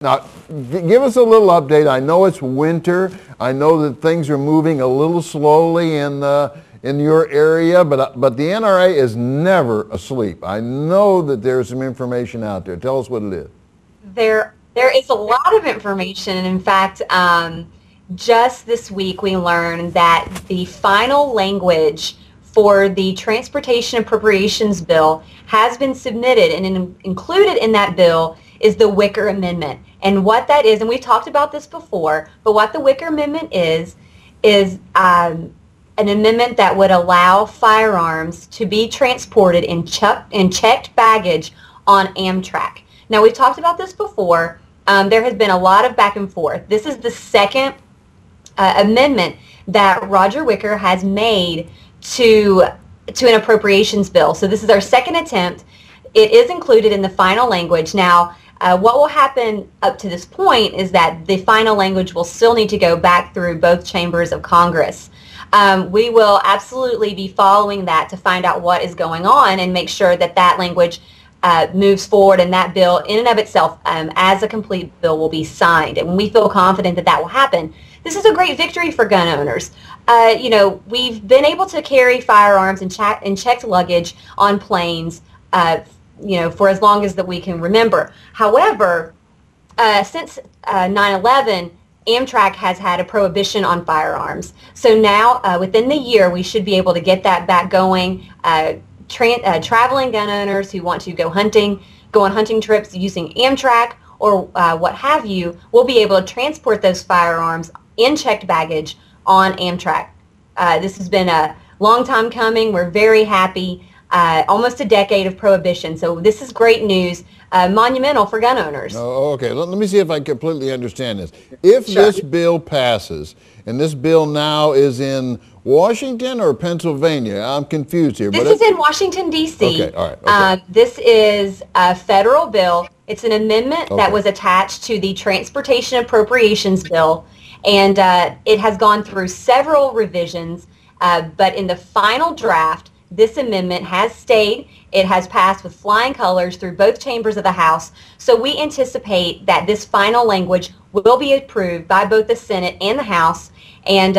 Now, give us a little update. I know it's winter. I know that things are moving a little slowly in your area, but the NRA is never asleep. I know that there's some information out there. Tell us what it is. There is a lot of information. In fact, just this week we learned that the final language for the Transportation Appropriations Bill has been submitted, and included in that bill is the Wicker Amendment. And what that is, and we've talked about this before, but what the Wicker Amendment is an amendment that would allow firearms to be transported in checked baggage on Amtrak. Now, we've talked about this before. There has been a lot of back and forth. This is the second amendment that Roger Wicker has made to an appropriations bill. So this is our second attempt. It is included in the final language. Now, what will happen up to this point is that the final language will still need to go back through both chambers of Congress. We will absolutely be following that to find out what is going on and make sure that that language moves forward, and that bill in and of itself as a complete bill will be signed. And when we feel confident that that will happen, this is a great victory for gun owners. You know, we've been able to carry firearms and checked luggage on planes you know, for as long as that we can remember. However, since 9/11, Amtrak has had a prohibition on firearms. So now, within the year, we should be able to get that back going. Traveling gun owners who want to go on hunting trips using Amtrak or what have you, will be able to transport those firearms in checked baggage on Amtrak. This has been a long time coming. We're very happy. Almost a decade of prohibition. So this is great news, monumental for gun owners. Oh, okay, let me see if I completely understand this. If this bill passes, and this bill now is in Washington or Pennsylvania? I'm confused here. This is in Washington, D.C. Okay, all right. Okay. This is a federal bill. It's an amendment that was attached to the Transportation Appropriations Bill, and it has gone through several revisions, but in the final draft, this amendment has stayed. It has passed with flying colors through both chambers of the House. So we anticipate that this final language will be approved by both the Senate and the House, and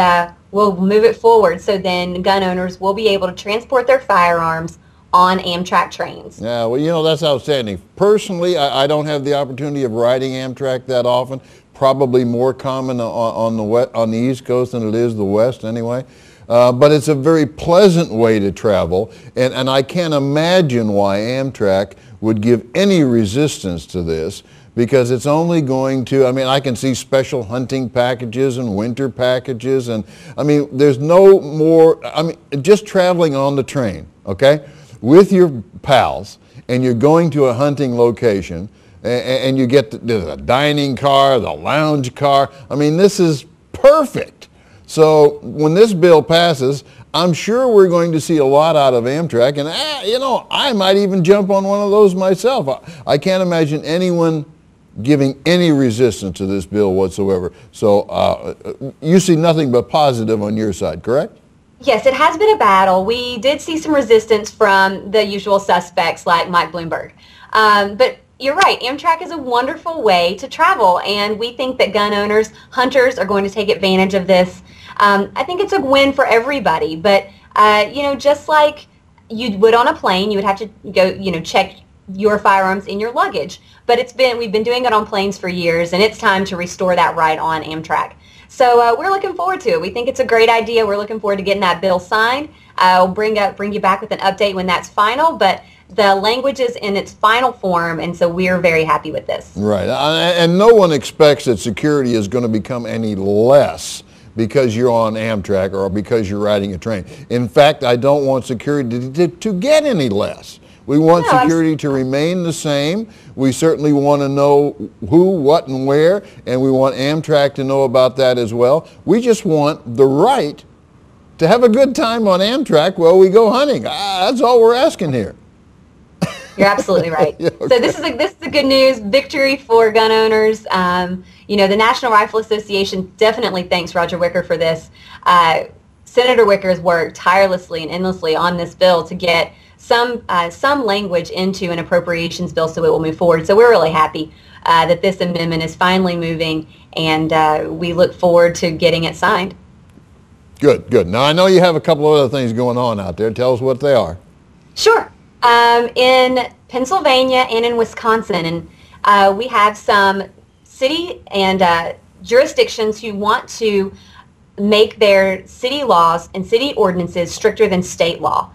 we'll move it forward. So then gun owners will be able to transport their firearms on Amtrak trains. Yeah, well, you know, that's outstanding. Personally, I don't have the opportunity of riding Amtrak that often. Probably more common on the East Coast than it is the West anyway. But it's a very pleasant way to travel, and I can't imagine why Amtrak would give any resistance to this, because it's only going to, I mean, I can see special hunting packages and winter packages, and I mean, there's no more, I mean, just traveling on the train, okay, with your pals, and you're going to a hunting location, and you get the dining car, the lounge car. I mean, this is perfect. So when this bill passes, I'm sure we're going to see a lot out of Amtrak, and you know, I might even jump on one of those myself. I can't imagine anyone giving any resistance to this bill whatsoever. So you see nothing but positive on your side, correct? Yes, it has been a battle. We did see some resistance from the usual suspects like Mike Bloomberg. But you're right, Amtrak is a wonderful way to travel, and we think that gun owners, hunters are going to take advantage of this. I think it's a win for everybody, but you know, just like you would on a plane, you would have to go, you know, check your firearms in your luggage. But we've been doing it on planes for years, and it's time to restore that right on Amtrak. So we're looking forward to it. We think it's a great idea. We're looking forward to getting that bill signed. I'll bring you back with an update when that's final, but the language is in its final form, and so we're very happy with this. Right, and no one expects that security is going to become any less because you're on Amtrak or because you're riding a train. In fact, I don't want security to get any less. We want security to remain the same. We certainly want to know who, what, and where, and we want Amtrak to know about that as well. We just want the right to have a good time on Amtrak while we go hunting. That's all we're asking here. You're absolutely right. Yeah, okay. So this is a good news victory for gun owners. You know, the National Rifle Association definitely thanks Roger Wicker for this. Senator Wicker has worked tirelessly and endlessly on this bill to get some language into an appropriations bill so it will move forward. So we're really happy. that this amendment is finally moving, and we look forward to getting it signed. Good, good. Now I know you have a couple of other things going on out there. Tell us what they are. Sure. In Pennsylvania and in Wisconsin, and we have some city and jurisdictions who want to make their city laws and city ordinances stricter than state law,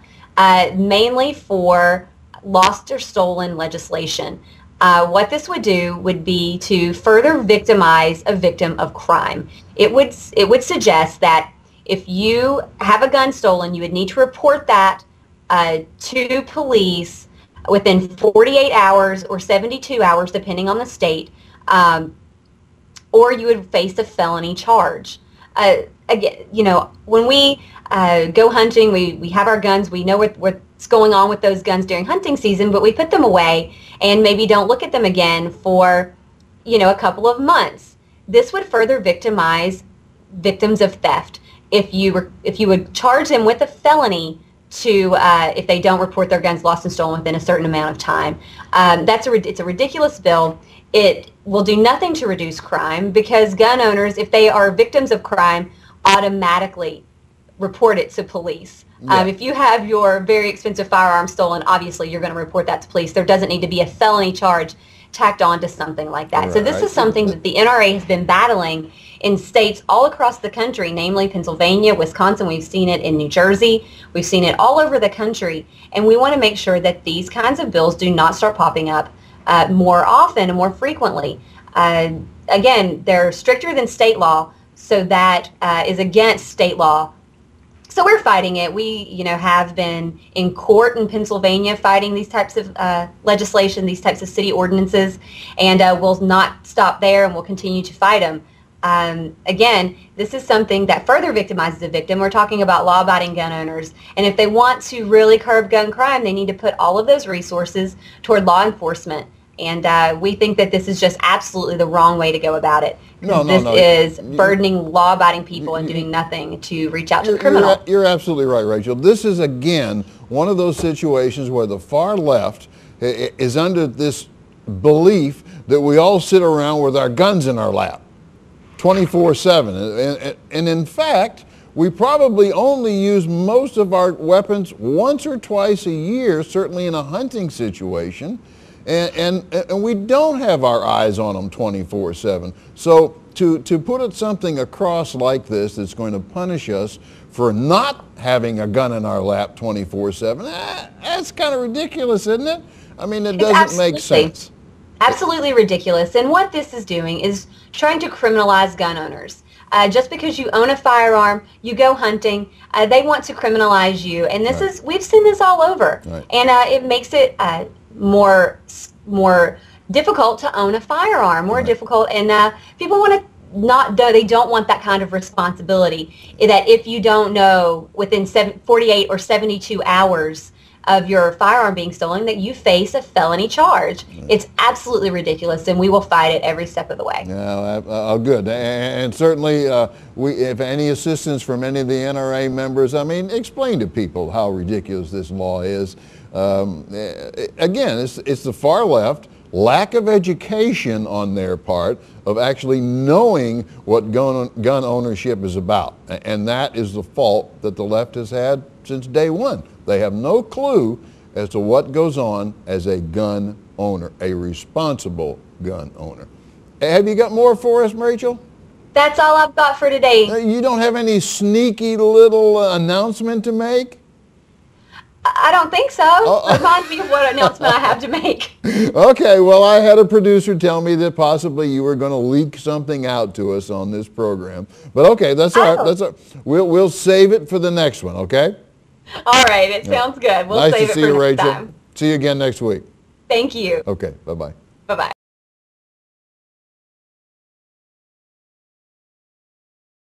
mainly for lost or stolen legislation. What this would do would be to further victimize a victim of crime. It would suggest that if you have a gun stolen, you would need to report that to police within 48 hours or 72 hours, depending on the state, or you would face a felony charge. Again, you know, when we go hunting, we have our guns, we know what's going on with those guns during hunting season, but we put them away and maybe don't look at them again for, you know, a couple of months. This would further victimize victims of theft. If you would charge them with a felony to if they don't report their guns lost and stolen within a certain amount of time. It's a ridiculous bill. It will do nothing to reduce crime because gun owners, if they are victims of crime, automatically report it to police. Yeah. If you have your very expensive firearm stolen, obviously you're going to report that to police. There doesn't need to be a felony charge tacked on to something like that. Right. So this is something that the NRA has been battling in states all across the country, namely Pennsylvania, Wisconsin. We've seen it in New Jersey. We've seen it all over the country. And we want to make sure that these kinds of bills do not start popping up more often and more frequently. Again, they're stricter than state law, so that is against state law. So we're fighting it. We, you know, have been in court in Pennsylvania fighting these types of legislation, these types of city ordinances, and we'll not stop there, and we'll continue to fight them. Again, this is something that further victimizes the victim. We're talking about law-abiding gun owners, and if they want to really curb gun crime, they need to put all of those resources toward law enforcement. And we think that this is just absolutely the wrong way to go about it. This is burdening law-abiding people and doing nothing to reach out to the criminal. You're absolutely right, Rachel. This is, again, one of those situations where the far left is under this belief that we all sit around with our guns in our lap 24/7. And in fact, we probably only use most of our weapons once or twice a year, certainly in a hunting situation. And we don't have our eyes on them 24/7. So to put something across like this that's going to punish us for not having a gun in our lap 24/7, that's kind of ridiculous, isn't it? I mean, it doesn't make sense. Absolutely ridiculous. And what this is doing is trying to criminalize gun owners. Just because you own a firearm, you go hunting, they want to criminalize you. And this is, we've seen this all over. Right. And it makes it more difficult to own a firearm, more difficult, and people want to they don't want that kind of responsibility, that if you don't know within 48 or 72 hours of your firearm being stolen, that you face a felony charge. It's absolutely ridiculous, and we will fight it every step of the way. Yeah, good. And certainly, if any assistance from any of the NRA members, I mean, explain to people how ridiculous this law is. Again, it's the far left, lack of education on their part of actually knowing what gun ownership is about. And that is the fault that the left has had since day one. They have no clue as to what goes on as a gun owner, a responsible gun owner. Have you got more for us, Rachel? That's all I've got for today. You don't have any sneaky little announcement to make? I don't think so. Remind me of what announcement I have to make. Okay, well, I had a producer tell me that possibly you were going to leak something out to us on this program. But okay, that's all right. That's all right. We'll save it for the next one, okay? All right, it sounds good. We'll save it for next time. See you again next week. Thank you. Okay, bye-bye. Bye-bye.